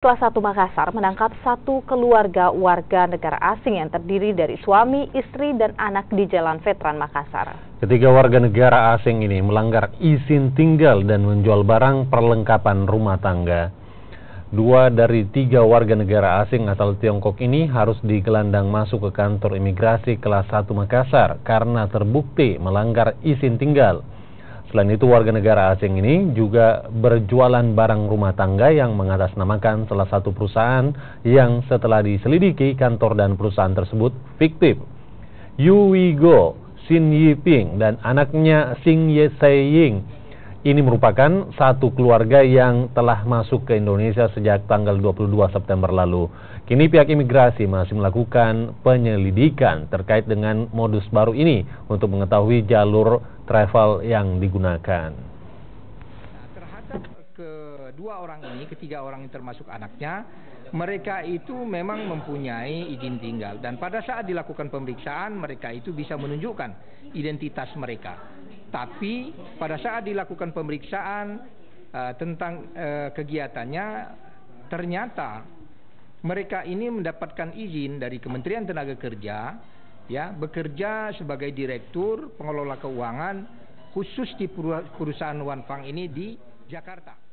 Kelas 1 Makassar menangkap satu keluarga warga negara asing yang terdiri dari suami, istri, dan anak di Jalan Veteran Makassar. Ketiga warga negara asing ini melanggar izin tinggal dan menjual barang perlengkapan rumah tangga. 2 dari 3 warga negara asing asal Tiongkok ini harus digelandang masuk ke kantor imigrasi kelas 1 Makassar karena terbukti melanggar izin tinggal. Selain itu, warga negara asing ini juga berjualan barang rumah tangga yang mengatasnamakan salah satu perusahaan yang setelah diselidiki kantor dan perusahaan tersebut fiktif. Yu Wigo, Xin Yiping, dan anaknya Xing Yeseying ini merupakan satu keluarga yang telah masuk ke Indonesia sejak tanggal 22 September lalu. Kini pihak imigrasi masih melakukan penyelidikan terkait dengan modus baru ini untuk mengetahui jalur travel yang digunakan. Terhadap kedua orang ini, ketiga orang yang termasuk anaknya, mereka itu memang mempunyai izin tinggal dan pada saat dilakukan pemeriksaan mereka itu bisa menunjukkan identitas mereka. Tapi pada saat dilakukan pemeriksaan tentang kegiatannya, ternyata mereka ini mendapatkan izin dari Kementerian Tenaga Kerja, ya, bekerja sebagai direktur pengelola keuangan khusus di perusahaan Wanfang ini di Jakarta.